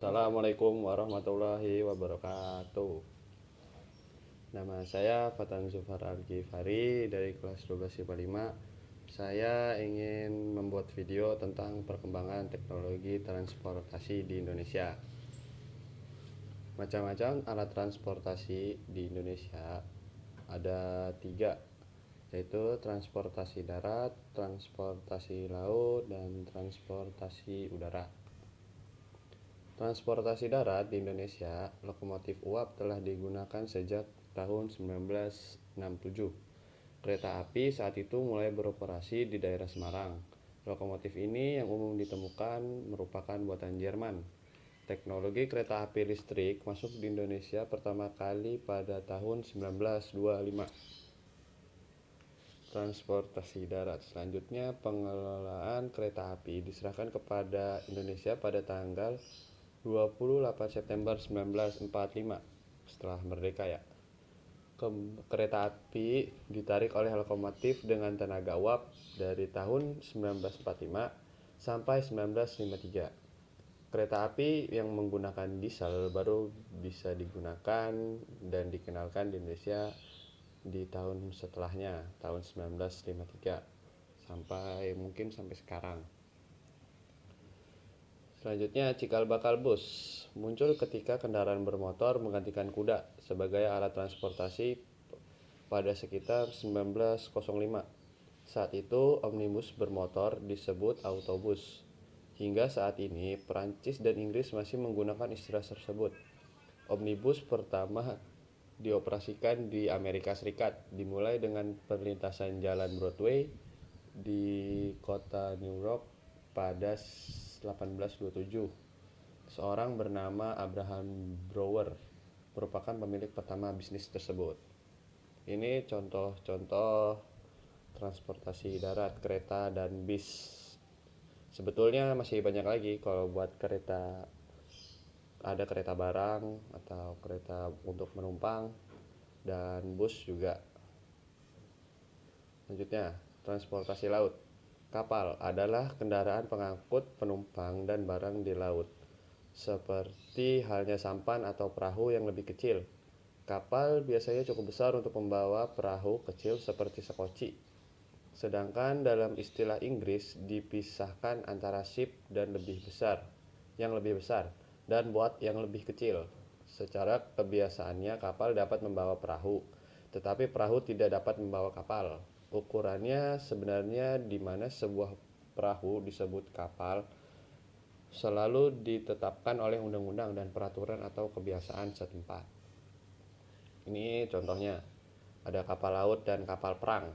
Assalamualaikum warahmatullahi wabarakatuh. Nama saya Fatan Zufar Al-Ghifari dari kelas 12 IPA 5. Saya ingin membuat video tentang perkembangan teknologi transportasi di Indonesia. Macam-macam alat transportasi di Indonesia ada 3, yaitu transportasi darat, transportasi laut, dan transportasi udara. Transportasi darat di Indonesia, lokomotif uap telah digunakan sejak tahun 1967. Kereta api saat itu mulai beroperasi di daerah Semarang. Lokomotif ini yang umum ditemukan merupakan buatan Jerman. Teknologi kereta api listrik masuk di Indonesia pertama kali pada tahun 1925. Transportasi darat. Selanjutnya, pengelolaan kereta api diserahkan kepada Indonesia pada tanggal 28 September 1945 setelah merdeka ya. Kereta api ditarik oleh lokomotif dengan tenaga uap dari tahun 1945 sampai 1953. Kereta api yang menggunakan diesel baru bisa digunakan dan dikenalkan di Indonesia di tahun setelahnya, tahun 1953 sampai sekarang. Selanjutnya, cikal bakal bus muncul ketika kendaraan bermotor menggantikan kuda sebagai alat transportasi pada sekitar 1905. Saat itu, omnibus bermotor disebut autobus. Hingga saat ini, Perancis dan Inggris masih menggunakan istilah tersebut. Omnibus pertama dioperasikan di Amerika Serikat, dimulai dengan perlintasan jalan Broadway di kota New York pada 1827. Seorang bernama Abraham Brower merupakan pemilik pertama bisnis tersebut. Ini contoh-contoh transportasi darat, kereta, dan bis. Sebetulnya masih banyak lagi. Kalau buat kereta, ada kereta barang atau kereta untuk menumpang, dan bus juga. Selanjutnya, transportasi laut. Kapal adalah kendaraan pengangkut penumpang dan barang di laut, seperti halnya sampan atau perahu yang lebih kecil. Kapal biasanya cukup besar untuk membawa perahu kecil seperti sekoci. Sedangkan dalam istilah Inggris dipisahkan antara ship dan yang lebih besar, dan boat yang lebih kecil. Secara kebiasaannya kapal dapat membawa perahu, tetapi perahu tidak dapat membawa kapal. Ukurannya sebenarnya di mana sebuah perahu disebut kapal selalu ditetapkan oleh undang-undang dan peraturan atau kebiasaan setempat. Ini contohnya, ada kapal laut dan kapal perang.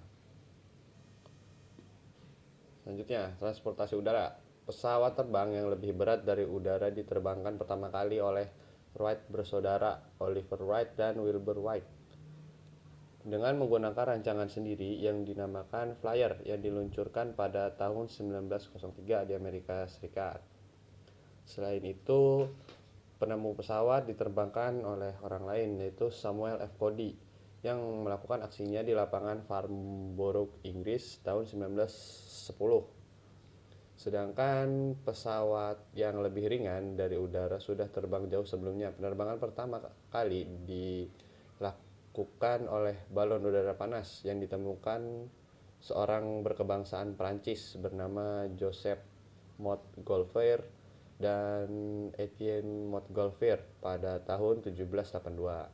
Selanjutnya, transportasi udara. Pesawat terbang yang lebih berat dari udara diterbangkan pertama kali oleh Wright bersaudara, Oliver Wright dan Wilbur Wright, dengan menggunakan rancangan sendiri yang dinamakan Flyer yang diluncurkan pada tahun 1903 di Amerika Serikat. Selain itu, penemu pesawat diterbangkan oleh orang lain, yaitu Samuel F. Cody, yang melakukan aksinya di lapangan Farnborough, Inggris tahun 1910. Sedangkan pesawat yang lebih ringan dari udara sudah terbang jauh sebelumnya. Penerbangan pertama kali dilakukan oleh balon udara panas yang ditemukan seorang berkebangsaan Prancis bernama Joseph Montgolfier dan Etienne Montgolfier pada tahun 1782.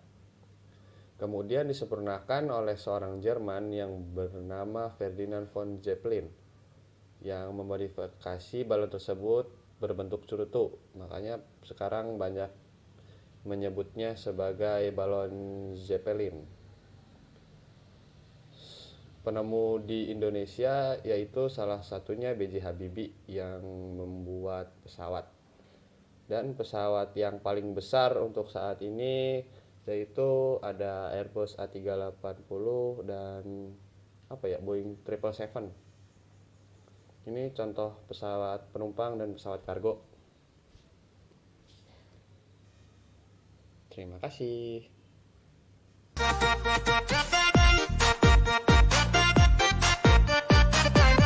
Kemudian disempurnakan oleh seorang Jerman yang bernama Ferdinand von Zeppelin yang memodifikasi balon tersebut berbentuk cerutu. Makanya sekarang banyak menyebutnya sebagai balon Zeppelin. Penemu di Indonesia yaitu salah satunya B.J. Habibie yang membuat pesawat. Dan pesawat yang paling besar untuk saat ini yaitu ada Airbus A380 dan Boeing 777. Ini contoh pesawat penumpang dan pesawat kargo. Terima kasih.